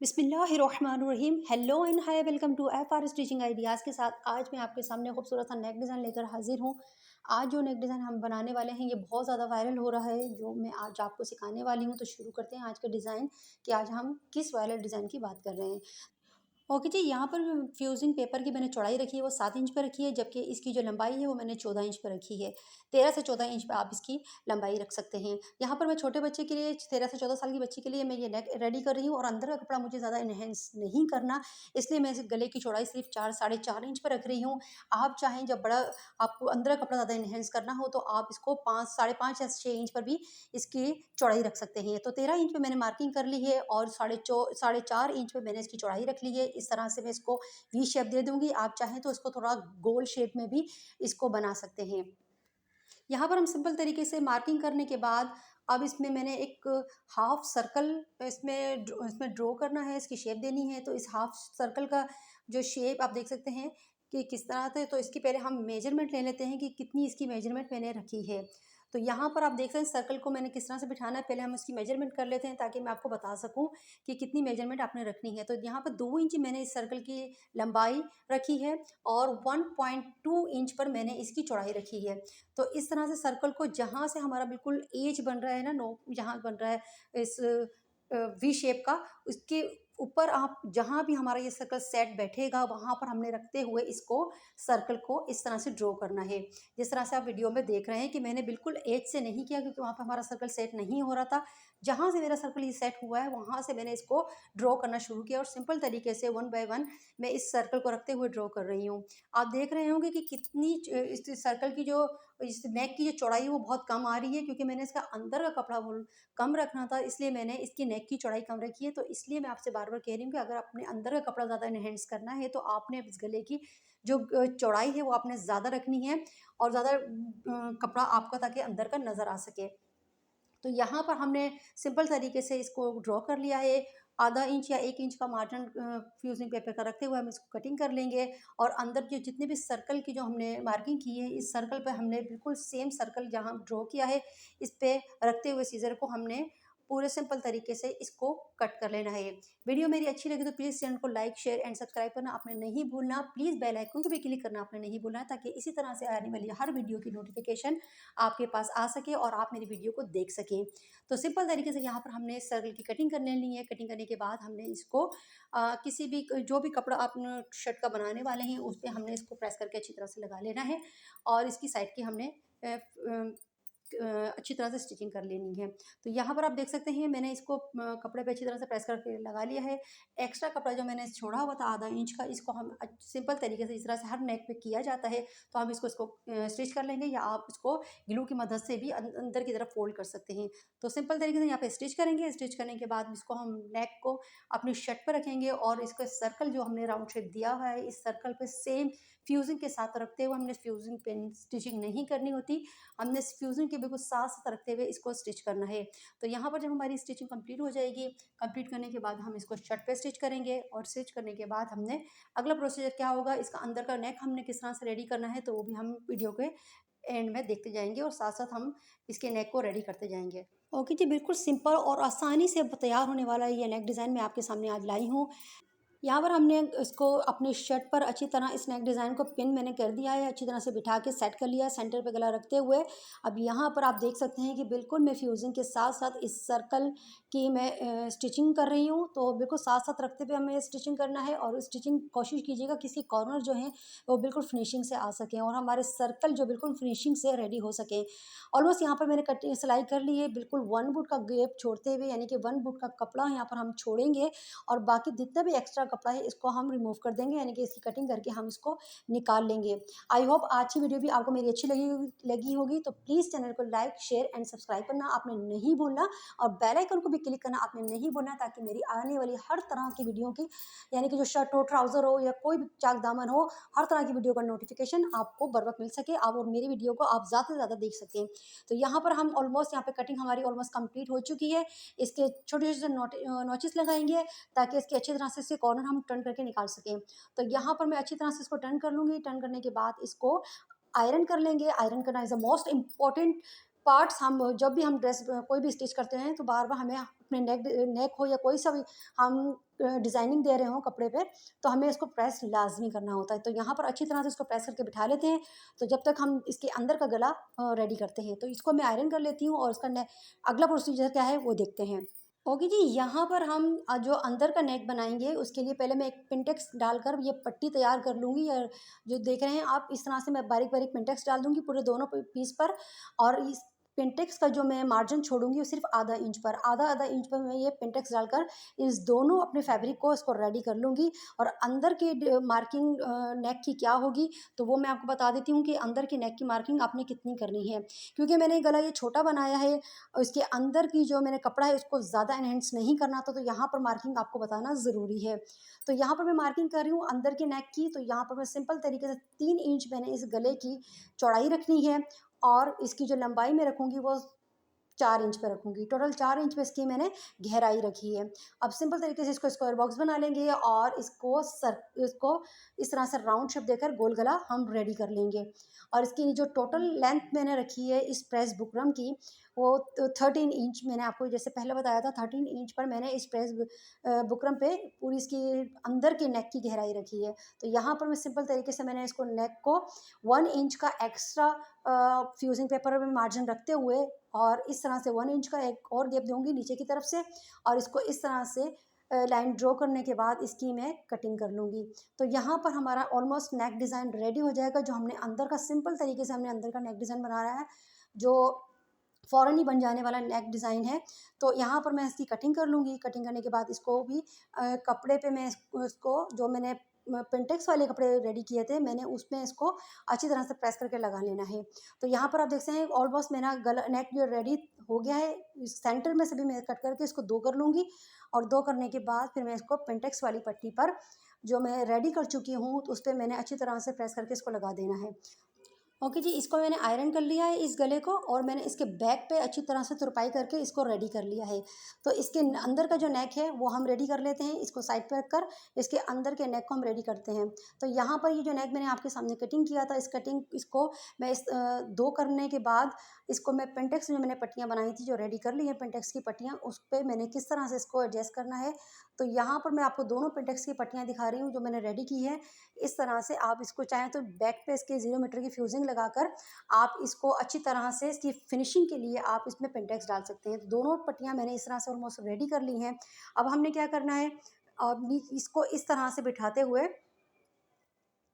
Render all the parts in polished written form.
बिस्मिल्लाहिर्रहमानिर्रहीम। Hello and hi, welcome to FR stitching ideas के साथ आज मैं आपके सामने खूबसूरत सा नेक डिज़ाइन लेकर हाजिर हूँ। आज जो नेक डिज़ाइन हम बनाने वाले हैं ये बहुत ज़्यादा वायरल हो रहा है, जो मैं आज आपको सिखाने वाली हूँ। तो शुरू करते हैं आज का डिज़ाइन कि आज हम किस वायरल डिज़ाइन की बात कर रहे हैं। ओके जी, यहाँ पर फ्यूजिंग पेपर की मैंने चौड़ाई रखी है वो 7 इंच पर रखी है, जबकि इसकी जो लंबाई है वो मैंने 14 इंच पर रखी है। 13 से 14 इंच पे आप इसकी लंबाई रख सकते हैं। यहाँ पर मैं छोटे बच्चे के लिए 13 से 14 साल की बच्ची के लिए मैं ये नेक रेडी कर रही हूँ और अंदर का कपड़ा मुझे ज़्यादा इन्हेंस नहीं करना, इसलिए मैं इस गले की चौड़ाई सिर्फ 4 साढ़े 4 इंच पर रख रही हूँ। आप चाहें जब बड़ा आपको अंदर का कपड़ा ज़्यादा इन्हेंस करना हो तो आप इसको 5 साढ़े 5 या 6 इंच पर भी इसकी चौड़ाई रख सकते हैं। तो 13 इंच पे मैंने मार्किंग कर ली है और साढ़े 4 इंच पे मैंने इसकी चौड़ाई रख ली है। इस तरह से मैं इसको वी शेप दे दूंगी। आप चाहें तो इसको थोड़ा गोल शेप में भी इसको बना सकते हैं। यहाँ पर हम सिंपल तरीके से मार्किंग करने के बाद अब इसमें मैंने एक हाफ सर्कल इसमें ड्रॉ करना है, इसकी शेप देनी है। तो इस हाफ सर्कल का जो शेप आप देख सकते हैं कि किस तरह से, तो इसकी पहले हम मेजरमेंट ले लेते हैं कि कितनी इसकी मेजरमेंट मैंने रखी है। तो यहाँ पर आप देख सकते हैं सर्कल को मैंने किस तरह से बिठाना है, पहले हम इसकी मेजरमेंट कर लेते हैं ताकि मैं आपको बता सकूं कि कितनी मेजरमेंट आपने रखनी है। तो यहाँ पर 2 इंच मैंने इस सर्कल की लंबाई रखी है और 1.2 इंच पर मैंने इसकी चौड़ाई रखी है। तो इस तरह से सर्कल को जहाँ से हमारा बिल्कुल एज बन रहा है ना, नो जहाँ बन रहा है इस वी शेप का, उसके ऊपर आप जहाँ भी हमारा ये सर्कल सेट बैठेगा वहाँ पर हमने रखते हुए इसको सर्कल को इस तरह से ड्रॉ करना है। जिस तरह से आप वीडियो में देख रहे हैं कि मैंने बिल्कुल एज से नहीं किया क्योंकि वहाँ पर हमारा सर्कल सेट नहीं हो रहा था। जहाँ से मेरा सर्कल ये सेट हुआ है वहाँ से मैंने इसको ड्रॉ करना शुरू किया और सिंपल तरीके से 1 बाय 1 मैं इस सर्कल को रखते हुए ड्रॉ कर रही हूँ। आप देख रहे होंगे कि कितनी इस सर्कल की जो इस नेक की जो चौड़ाई है वो बहुत कम आ रही है, क्योंकि मैंने इसका अंदर का कपड़ा वो कम रखना था, इसलिए मैंने इसकी नेक की चौड़ाई कम रखी है। तो इसलिए मैं आपसे बार बार कह रही हूँ कि अगर अपने अंदर का कपड़ा ज़्यादा इनहेंस करना है तो आपने इस गले की जो चौड़ाई है वो आपने ज़्यादा रखनी है और ज़्यादा कपड़ा आपका ताकि अंदर का नज़र आ सके। तो यहाँ पर हमने सिंपल तरीके से इसको ड्रॉ कर लिया है। आधा इंच या 1 इंच का मार्जिन फ्यूजिंग पेपर का रखते हुए हम इसको कटिंग कर लेंगे और अंदर जो जितने भी सर्कल की जो हमने मार्किंग की है, इस सर्कल पे हमने बिल्कुल सेम सर्कल जहाँ ड्रॉ किया है इस पे रखते हुए सीजर को हमने पूरे सिंपल तरीके से इसको कट कर लेना है। वीडियो मेरी अच्छी लगी तो प्लीज़ चैनल को लाइक शेयर एंड सब्सक्राइब करना आपने नहीं भूलना। प्लीज़ बेल आइकन को भी क्लिक करना आपने नहीं भूलना, ताकि इसी तरह से आने वाली हर वीडियो की नोटिफिकेशन आपके पास आ सके और आप मेरी वीडियो को देख सकें। तो सिंपल तरीके से यहाँ पर हमने सर्कल की कटिंग कर लेनी है। कटिंग करने के बाद हमने इसको किसी भी जो भी कपड़ा आप शर्ट का बनाने वाले हैं उस पर हमने इसको प्रेस करके अच्छी तरह से लगा लेना है और इसकी साइड की हमने अच्छी तरह से स्टिचिंग कर लेनी है। तो यहाँ पर आप देख सकते हैं मैंने इसको कपड़े पे अच्छी तरह से प्रेस करके लगा लिया है। एक्स्ट्रा कपड़ा जो मैंने छोड़ा हुआ था आधा इंच का, इसको हम सिंपल तरीके से इस तरह से हर नेक पे किया जाता है, तो हम इसको स्टिच कर लेंगे या आप इसको ग्लू की मदद से भी अंदर की तरफ फोल्ड कर सकते हैं। तो सिंपल तरीके से यहाँ पे स्टिच करेंगे। स्टिच करने के बाद इसको हम नेक को अपनी शर्ट पर रखेंगे और इसका सर्कल जो हमने राउंड शेप दिया हुआ है इस सर्कल पे सेम फ्यूजिंग के साथ रखते हुए, हमने फ्यूजिंग पेन स्टिचिंग नहीं करनी होती, हमने फ्यूजिंग के बिल्कुल साथ साथ रखते हुए इसको स्टिच करना है। तो यहाँ पर जब हमारी स्टिचिंग कंप्लीट हो जाएगी, कंप्लीट करने के बाद हम इसको शर्ट पे स्टिच करेंगे और स्टिच करने के बाद हमने अगला प्रोसीजर क्या होगा, इसका अंदर का नेक हमने किस तरह से रेडी करना है तो वो भी हम वीडियो के एंड में देखते जाएंगे और साथ साथ हम इसके नेक को रेडी करते जाएंगे। ओके जी, बिल्कुल सिंपल और आसानी से तैयार होने वाला ये नेक डिज़ाइन मैं आपके सामने आज लाई हूँ। यहाँ पर हमने इसको अपनी शर्ट पर अच्छी तरह इस नेक डिज़ाइन को पिन मैंने कर दिया है, अच्छी तरह से बिठा के सेट कर लिया है सेंटर पे गला रखते हुए। अब यहाँ पर आप देख सकते हैं कि बिल्कुल मैं फ्यूजिंग के साथ साथ इस सर्कल की मैं स्टिचिंग कर रही हूँ। तो बिल्कुल साथ साथ रखते हुए हमें स्टिचिंग करना है और स्टिचिंग कोशिश कीजिएगा किसी कॉर्नर जो है वो बिल्कुल फिनिशिंग से आ सकें और हमारे सर्कल जो बिल्कुल फिनिशिंग से रेडी हो सकें। ऑलमोस्ट यहाँ पर मैंने कटिंग सिलाई कर ली है, बिल्कुल 1 फुट का गैप छोड़ते हुए, यानी कि 1 फुट का कपड़ा यहाँ पर हम छोड़ेंगे और बाकी जितना भी एक्स्ट्रा कपड़ा है इसको हम रिमूव कर देंगे, यानी कि इसकी कटिंग करके हम इसको निकाल लेंगे। आई होप आज की वीडियो भी आपको मेरी अच्छी लगी होगी। तो प्लीज़ चैनल को लाइक शेयर एंड सब्सक्राइब करना आपने नहीं भूलना और बेल आइकन को भी क्लिक करना आपने नहीं भूलना, ताकि मेरी आने वाली हर तरह की वीडियो की, यानी कि जो शर्ट हो, ट्राउज़र हो या कोई भी चाक दामन हो, हर तरह की वीडियो का नोटिफिकेशन आपको बर वक्त मिल सके आप और मेरी वीडियो को आप ज़्यादा से ज़्यादा देख सकें। तो यहाँ पर हम ऑलमोस्ट यहाँ पे कटिंग हमारी ऑलमोस्ट कंप्लीट हो चुकी है। इसके छोटे छोटे नोटिस लगाएंगे ताकि इसकी अच्छी तरह से इसके कॉर्नर हम टर्न करके निकाल सकें। तो यहाँ पर मैं अच्छी तरह से इसको टर्न कर लूँगी। टर्न करने के बाद इसको आयरन कर लेंगे। आयरन करना is the most important parts हम जब भी हम ड्रेस कोई भी स्टिच करते हैं तो बार-बार हमें अपने नेक हो या कोई सा भी हम डिज़ाइनिंग दे रहे हों कपड़े पे, तो हमें इसको प्रेस लाज़मी करना होता है। तो यहाँ पर अच्छी तरह से इसको प्रेस करके बिठा लेते हैं, तो जब तक हम इसके अंदर का गला रेडी करते हैं। तो इसको मैं आयरन कर लेती हूँ और उसका अगला प्रोसीजर क्या है वो देखते हैं। ओके जी, यहाँ पर हम जो अंदर का नेक बनाएँगे उसके लिए पहले मैं एक पिंटेक्स डालकर ये पट्टी तैयार कर लूँगी। जो देख रहे हैं आप, इस तरह से मैं बारीक-बारीक पिंटेक्स डाल दूँगी पूरे दोनों पीस पर, और इस पिंटेक्स का जो मैं मार्जिन छोड़ूँगी वो सिर्फ़ आधा इंच पर, आधा-आधा इंच पर मैं ये पिंटेक्स डालकर इस दोनों अपने फैब्रिक को इसको रेडी कर लूँगी। और अंदर की मार्किंग नेक की क्या होगी, तो वो मैं आपको बता देती हूँ कि अंदर की नेक की मार्किंग आपने कितनी करनी है। क्योंकि मैंने गला ये छोटा बनाया है और इसके अंदर की जो मैंने कपड़ा है उसको ज़्यादा एनहेंस नहीं करना था, तो यहाँ पर मार्किंग आपको बताना ज़रूरी है। तो यहाँ पर मैं मार्किंग कर रही हूँ अंदर के नेक की, तो यहाँ पर मैं सिंपल तरीके से 3 इंच मैंने इस गले की चौड़ाई रखनी है, और इसकी जो लंबाई मैं रखूँगी वो 4 इंच पे रखूँगी। टोटल 4 इंच पे इसकी मैंने गहराई रखी है। अब सिंपल तरीके से इसको स्क्वायर बॉक्स बना लेंगे और इसको इस तरह से राउंड शेप देकर गोल गला हम रेडी कर लेंगे। और इसकी जो टोटल लेंथ मैंने रखी है इस प्रेस बुकरम की, वो 13 इंच मैंने आपको जैसे पहले बताया था, 13 इंच पर मैंने इस बुकरम पे पूरी इसकी अंदर के नेक की गहराई रखी है। तो यहाँ पर मैं सिंपल तरीके से मैंने इसको नेक को 1 इंच का एक्स्ट्रा फ्यूजिंग पेपर में मार्जिन रखते हुए, और इस तरह से 1 इंच का एक और गैप दूँगी नीचे की तरफ से, और इसको इस तरह से लाइन ड्रॉ करने के बाद इसकी मैं कटिंग कर लूँगी। तो यहाँ पर हमारा ऑलमोस्ट नेक डिज़ाइन रेडी हो जाएगा। जो हमने अंदर का सिंपल तरीके से हमने अंदर का नेक डिज़ाइन बनाया है, जो फ़ौरन ही बन जाने वाला नेक डिज़ाइन है। तो यहाँ पर मैं इसकी कटिंग कर लूँगी। कटिंग करने के बाद इसको भी कपड़े पे मैं इसको जो मैंने पिंटेक्स वाले कपड़े रेडी किए थे, मैंने उसमें इसको अच्छी तरह से प्रेस करके लगा लेना है। तो यहाँ पर आप देख सकते हैं ऑलमोस्ट मेरा गला नेक जो रेडी हो गया है। इस सेंटर में से भी मैं कट करके इसको 2 कर लूँगी, और 2 करने के बाद फिर मैं इसको पिंटेक्स वाली पट्टी पर जो मैं रेडी कर चुकी हूँ, तो उस पे मैंने अच्छी तरह से प्रेस करके इसको लगा देना है। ओके जी, इसको मैंने आयरन कर लिया है इस गले को, और मैंने इसके बैक पे अच्छी तरह से तुरपाई करके इसको रेडी कर लिया है। तो इसके अंदर का जो नेक है वो हम रेडी कर लेते हैं। इसको साइड पे रखकर इसके अंदर के नेक को हम रेडी करते हैं। तो यहाँ पर ये जो नेक मैंने आपके सामने कटिंग किया था, इसको मैं 2 करने के बाद इसको मैं पेंटेक्स में मैंने पट्टियाँ बनाई थी जो रेडी कर ली हैं पेंटेक्स की पट्टियाँ, उस पे मैंने किस तरह से इसको एडजस्ट करना है। तो यहाँ पर मैं आपको दोनों पेंटेक्स की पट्टियाँ दिखा रही हूँ जो मैंने रेडी की है। इस तरह से आप इसको चाहें तो बैक पे इसके 0 मीटर की फ्यूजिंग लगाकर आप इसको अच्छी तरह से इसकी फिनिशिंग के लिए आप इसमें पेंटेक्स डाल सकते हैं। तो दोनों पट्टियाँ मैंने इस तरह से ऑलमोस्ट रेडी कर ली हैं। अब हमने क्या करना है, अब इसको इस तरह से बिठाते हुए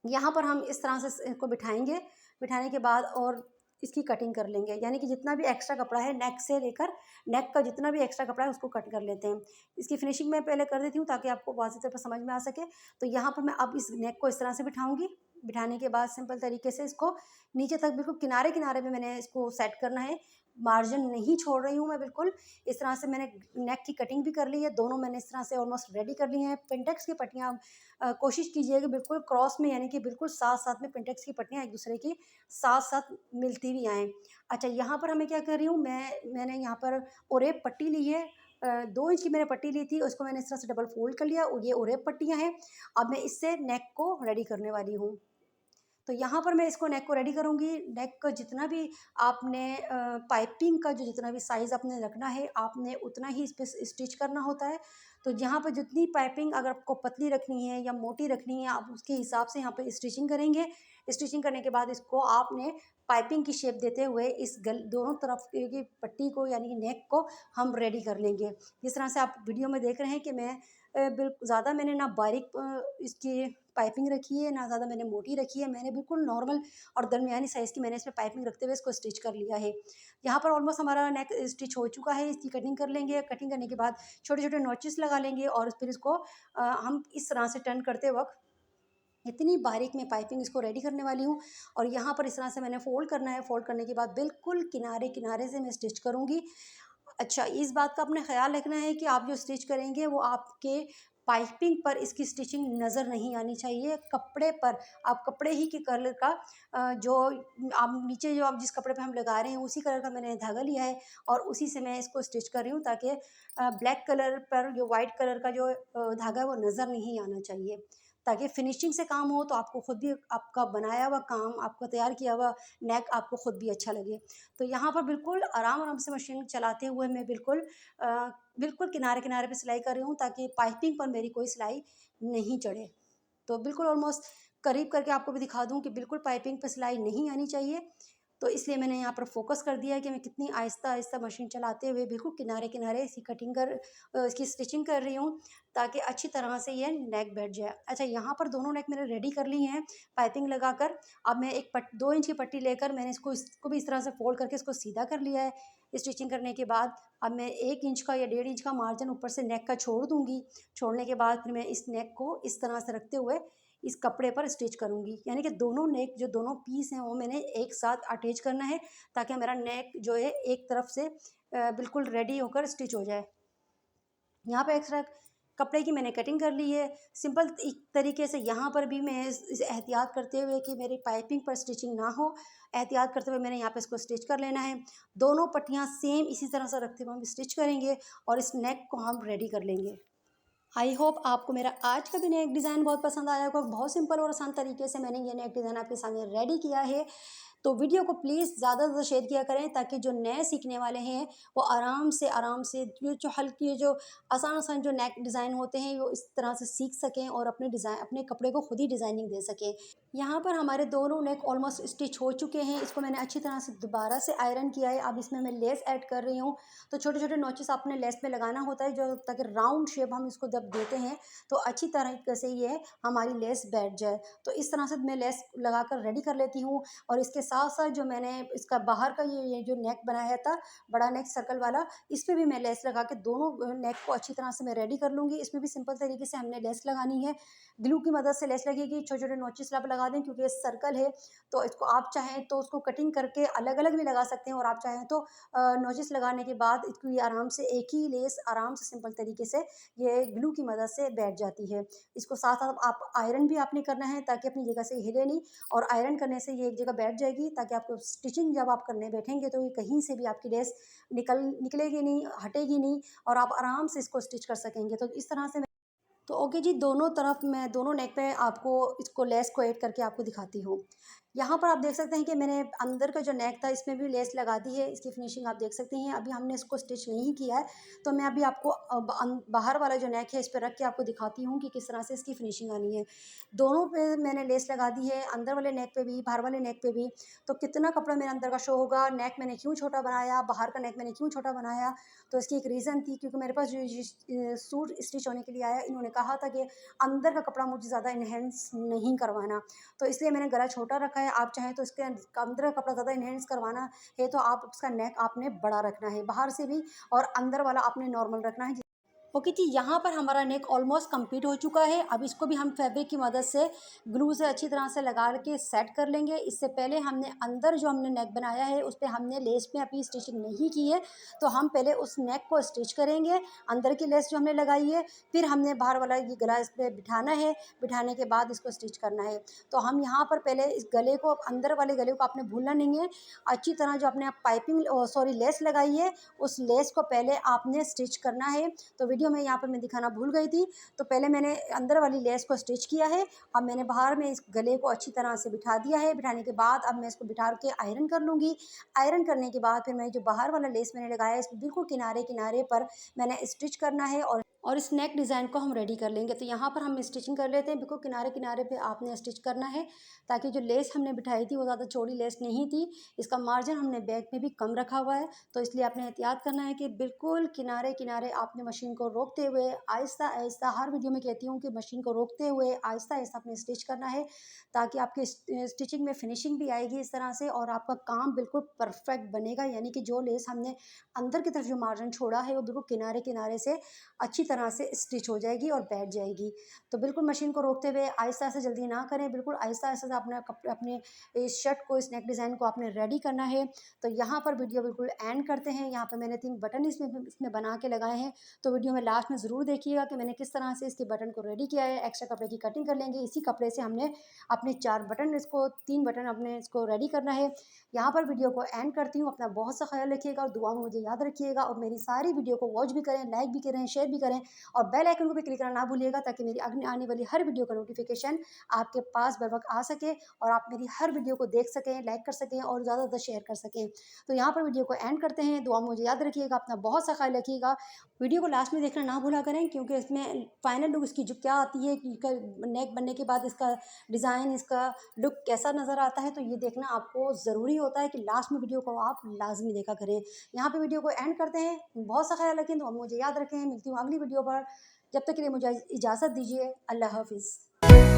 यहाँ पर हम इस तरह से इसको बिठाएँगे। बिठाने के बाद और इसकी कटिंग कर लेंगे, यानी कि जितना भी एक्स्ट्रा कपड़ा है नेक से लेकर नेक का जितना भी एक्स्ट्रा कपड़ा है उसको कट कर लेते हैं। इसकी फिनिशिंग मैं पहले कर देती हूँ ताकि आपको वाज़िह तौर पर समझ में आ सके। तो यहाँ पर मैं अब इस नेक को इस तरह से बिठाऊँगी। बिठाने के बाद सिंपल तरीके से इसको नीचे तक बिल्कुल किनारे-किनारे पे मैंने इसको सेट करना है। मार्जिन नहीं छोड़ रही हूँ मैं बिल्कुल। इस तरह से मैंने नेक की कटिंग भी कर ली है। दोनों मैंने इस तरह से ऑलमोस्ट रेडी कर ली हैं। पेंटेक्स की पट्टियाँ कोशिश कीजिए कि बिल्कुल क्रॉस में, यानी कि बिल्कुल साथ-साथ में पेंटेक्स की पट्टियाँ एक दूसरे की साथ-साथ मिलती भी आएँ। अच्छा, यहाँ पर हमें क्या कर रही हूँ, मैंने यहाँ पर ओरेप पट्टी ली है। 2 इंच की मैंने पट्टी ली थी, उसको मैंने इस तरह से डबल फ़ोल्ड कर लिया, और ये ओरेप पट्टियाँ हैं। अब मैं इससे नेक को रेडी करने वाली हूँ। तो यहाँ पर मैं इसको नेक को रेडी करूँगी। नेक का जितना भी आपने पाइपिंग का जो जितना भी साइज़ आपने रखना है, आपने उतना ही इस पे स्टिच करना होता है। तो यहाँ पर जितनी पाइपिंग अगर आपको पतली रखनी है या मोटी रखनी है, आप उसके हिसाब से यहाँ पे स्टिचिंग करेंगे। स्टिचिंग करने के बाद इसको आपने पाइपिंग की शेप देते हुए इस दोनों तरफ की पट्टी को, यानी कि नेक को हम रेडी कर लेंगे। जिस तरह से आप वीडियो में देख रहे हैं कि मैं ज़्यादा मैंने ना बारीक इसकी पाइपिंग रखी है, ना ज़्यादा मैंने मोटी रखी है। मैंने बिल्कुल नॉर्मल और दरमियानी साइज़ की मैंने इसमें पाइपिंग रखते हुए इसको स्टिच कर लिया है। यहाँ पर ऑलमोस्ट हमारा नेक स्टिच हो चुका है। इसकी कटिंग कर लेंगे। कटिंग करने के बाद छोटे-छोटे नॉचेस लगा लेंगे, और फिर इसको हम इस तरह से टर्न करते वक़्त इतनी बारीक मैं पाइपिंग इसको रेडी करने वाली हूँ। और यहाँ पर इस तरह से मैंने फ़ोल्ड करना है। फ़ोल्ड करने के बाद बिल्कुल किनारे-किनारे से मैं स्टिच करूँगी। अच्छा, इस बात का आपने ख़्याल रखना है कि आप जो स्टिच करेंगे वो आपके पाइपिंग पर इसकी स्टिचिंग नज़र नहीं आनी चाहिए। कपड़े पर, आप कपड़े ही के कलर का जो आप नीचे जो आप जिस कपड़े पे हम लगा रहे हैं उसी कलर का मैंने धागा लिया है, और उसी से मैं इसको स्टिच कर रही हूँ, ताकि ब्लैक कलर पर जो वाइट कलर का जो धागा है वो नज़र नहीं आना चाहिए। ताकि फिनिशिंग से काम हो, तो आपको खुद भी आपका बनाया हुआ काम, आपका तैयार किया हुआ नेक आपको खुद भी अच्छा लगे। तो यहाँ पर बिल्कुल आराम-आराम से मशीन चलाते हुए मैं बिल्कुल किनारे-किनारे पे सिलाई कर रही हूँ, ताकि पाइपिंग पर मेरी कोई सिलाई नहीं चढ़े। तो बिल्कुल ऑलमोस्ट करीब करके आपको भी दिखा दूँ कि बिल्कुल पाइपिंग पे सिलाई नहीं आनी चाहिए। तो इसलिए मैंने यहाँ पर फ़ोकस कर दिया है कि मैं कितनी आहिस्ता-आहिस्ता मशीन चलाते हुए बिल्कुल किनारे-किनारे इसकी इसकी स्टिचिंग कर रही हूँ, ताकि अच्छी तरह से ये नेक बैठ जाए। अच्छा, यहाँ पर दोनों नेक मैंने रेडी कर ली हैं पाइपिंग लगाकर। अब मैं 2 इंच की पट्टी लेकर मैंने इसको भी इस तरह से फ़ोल्ड करके इसको सीधा कर लिया है। स्टिचिंग करने के बाद अब मैं 1 इंच का या 1.5 इंच का मार्जिन ऊपर से नेक का छोड़ दूँगी। छोड़ने के बाद फिर मैं इस नेक को इस तरह से रखते हुए इस कपड़े पर स्टिच करूँगी। यानी कि दोनों नेक जो दोनों पीस हैं वो मैंने एक साथ अटैच करना है, ताकि मेरा नेक जो है एक तरफ से बिल्कुल रेडी होकर स्टिच हो जाए। यहाँ पे एक्स्ट्रा कपड़े की मैंने कटिंग कर ली है। सिंपल तरीके से यहाँ पर भी मैं इस एहतियात करते हुए कि मेरी पाइपिंग पर स्टिचिंग ना हो, एहतियात करते हुए मैंने यहाँ पे इसको स्टिच कर लेना है। दोनों पट्टियाँ सेम इसी तरह से रखते हुए हम स्टिच करेंगे और इस नेक को हम रेडी कर लेंगे। आई होप आपको मेरा आज का भी नेक डिज़ाइन बहुत पसंद आया होगा। बहुत सिंपल और आसान तरीके से मैंने ये नेक डिज़ाइन आपके सामने रेडी किया है। तो वीडियो को प्लीज़ ज़्यादा से ज़्यादा शेयर किया करें, ताकि जो नए सीखने वाले हैं वो आराम से ये जो हल्की जो आसान-आसान जो नेक डिज़ाइन होते हैं वो इस तरह से सीख सकें और अपने कपड़े को खुद ही डिज़ाइनिंग दे सकें। यहाँ पर हमारे दोनों नेक ऑलमोस्ट स्टिच हो चुके हैं। इसको मैंने अच्छी तरह से दोबारा से आयरन किया है। अब इसमें मैं लेस ऐड कर रही हूँ। तो छोटे-छोटे नॉचेस आपने लेस में लगाना होता है, जो ताकि राउंड शेप हम इसको जब देते हैं तो अच्छी तरीके से ये हमारी लेस बैठ जाए। तो इस तरह से मैं लेस लगाकर रेडी कर लेती हूँ। और इसके साथ-साथ जो मैंने इसका बाहर का ये जो नेक बनाया था, बड़ा नेक सर्कल वाला, इस पे भी मैं लेस लगा के दोनों नेक को अच्छी तरह से मैं रेडी कर लूँगी। इसमें भी सिंपल तरीके से हमने लेस लगानी है। ग्लू की मदद से लेस लगेगी। छोटे-छोटे नॉचेस आप लगा दें, क्योंकि ये सर्कल है, तो इसको आप चाहें तो उसको कटिंग करके अलग-अलग भी लगा सकते हैं, और आप चाहें तो नॉचेस लगाने के बाद इसको ये आराम से एक ही लेस आराम से सिंपल तरीके से ये ग्लू की मदद से बैठ जाती है। इसको साथ-साथ आप आयरन भी आपने करना है, ताकि अपनी जगह से हिले नहीं, और आयरन करने से ये एक जगह बैठ जाएगी, ताकि आपको स्टिचिंग जब आप करने बैठेंगे तो ये कहीं से भी आपकी लेस निकलेगी नहीं, हटेगी नहीं, और आप आराम से इसको स्टिच कर सकेंगे। तो इस तरह से तो ओके जी, दोनों तरफ मैं दोनों नेक पे आपको इसको लेस को ऐड करके आपको दिखाती हूँ। यहाँ पर आप देख सकते हैं कि मैंने अंदर का जो नेक था इसमें भी लेस लगा दी है। इसकी फिनिशिंग आप देख सकते हैं। अभी हमने इसको स्टिच नहीं किया है, तो मैं अभी आपको बाहर वाला जो नेक है इस पे रख के आपको दिखाती हूँ कि किस तरह से इसकी फिनिशिंग आनी है। दोनों पे मैंने लेस लगा दी है, अंदर वाले नेक पे भी, बाहर वाले नेक पे भी। तो कितना कपड़ा मेरे अंदर का शो होगा, नेक मैंने क्यों छोटा बनाया, बाहर का नेक मैंने क्यों छोटा बनाया, तो इसकी एक रीज़न थी, क्योंकि मेरे पास जो सूट स्टिच होने के लिए आया, इन्होंने कहा था कि अंदर का कपड़ा मुझे ज़्यादा इन्हेंस नहीं करवाना, तो इसलिए मैंने गला छोटा रखा है। आप चाहें तो इसके अंदर का कपड़ा ज़्यादा इन्हेंस करवाना है, तो आप उसका नेक आपने बड़ा रखना है, बाहर से भी, और अंदर वाला आपने नॉर्मल रखना है। ओके जी, यहाँ पर हमारा नेक ऑलमोस्ट कंप्लीट हो चुका है। अब इसको भी हम फैब्रिक की मदद से ग्लू से अच्छी तरह से लगा के सेट कर लेंगे। इससे पहले हमने अंदर जो हमने नेक बनाया है उस पे हमने लेस में अभी स्टिचिंग नहीं की है, तो हम पहले उस नेक को स्टिच करेंगे, अंदर की लेस जो हमने लगाई है, फिर हमने बाहर वाला ये गला इस पे बिठाना है, बिठाने के बाद इसको स्टिच करना है। तो हम यहाँ पर पहले इस गले को, अंदर वाले गले को आपने भूलना नहीं है। अच्छी तरह जो आपने पाइपिंग सॉरी लेस लगाई है, उस लेस को पहले आपने स्टिच करना है। तो वीडियो में यहाँ पर मैं दिखाना भूल गई थी। तो पहले मैंने अंदर वाली लेस को स्टिच किया है। अब मैंने बाहर में इस गले को अच्छी तरह से बिठा दिया है। बिठाने के बाद अब मैं इसको बिठा के आयरन कर लूँगी। आयरन करने के बाद फिर मैं जो बाहर वाला लेस मैंने लगाया है, इसको बिल्कुल किनारे-किनारे पर मैंने स्टिच करना है, और इस नेक डिज़ाइन को हम रेडी कर लेंगे। तो यहाँ पर हम स्टिचिंग कर लेते हैं। बिल्कुल किनारे-किनारे पे आपने स्टिच करना है, ताकि जो लेस हमने बिठाई थी वो ज़्यादा चौड़ी लेस नहीं थी। इसका मार्जिन हमने बैक में भी कम रखा हुआ है, तो इसलिए आपने एहतियात करना है कि बिल्कुल किनारे-किनारे आपने मशीन को रोकते हुए आहिस्ता-आहिस्ता, हर वीडियो में कहती हूँ कि मशीन को रोकते हुए आहिस्ता-आहिस्ता आपने स्टिच करना है, ताकि आपकी स्टिचिंग में फिनिशिंग भी आएगी इस तरह से, और आपका काम बिल्कुल परफेक्ट बनेगा। यानी कि जो लेस हमने अंदर की तरफ जो मार्जिन छोड़ा है वो बिल्कुल किनारे-किनारे से अच्छी तरह से स्टिच हो जाएगी और बैठ जाएगी। तो बिल्कुल मशीन को रोकते हुए आहिस्ता-आहिस्ता, जल्दी ना करें, बिल्कुल आहिस्ता-आहिस्ता से अपने अपने इस शर्ट को, इस नेक डिज़ाइन को आपने रेडी करना है। तो यहाँ पर वीडियो बिल्कुल एंड करते हैं। यहाँ पे मैंने 3 बटन इसमें बना के लगाए हैं, तो वीडियो में लास्ट में ज़रूर देखिएगा कि मैंने किस तरह से इसके बटन को रेडी किया है। एक्स्ट्रा कपड़े की कटिंग कर लेंगे। इसी कपड़े से हमने अपने 4 बटन, इसको 3 बटन अपने इसको रेडी करना है। यहाँ पर वीडियो को एंड करती हूँ। अपना बहुत सा ख्याल रखिएगा और दुआ में मुझे याद रखिएगा, और मेरी सारी वीडियो को वॉच भी करें, लाइक भी करें, शेयर भी करें, और बेल आइकन को भी क्लिक करना ना भूलिएगा, ताकि मेरी आने वाली हर वीडियो का नोटिफिकेशन आपके पास बर वक्त आ सके और आप मेरी हर वीडियो को देख सकें, लाइक कर सकें और ज़्यादा से ज़्यादा शेयर कर सकें। तो यहाँ पर वीडियो को एंड करते हैं। दुआ में मुझे याद रखिएगा, अपना बहुत सा ख्याल रखिएगा। वीडियो को लास्ट में देखना ना भूला करें, क्योंकि इसमें फाइनल लुक इसकी जो क्या आती है कि नेक बनने के बाद इसका डिज़ाइन, इसका लुक कैसा नज़र आता है, तो ये देखना आपको ज़रूरी होता है कि लास्ट में वीडियो को आप लाजमी देखा करें। यहाँ पे वीडियो को एंड करते हैं। बहुत सा ख्याल रखें, तो मुझे याद रखें। मिलती हूँ अगली वीडियो पर। जब तक के लिए मुझे इजाज़त दीजिए। अल्लाह हाफिज़।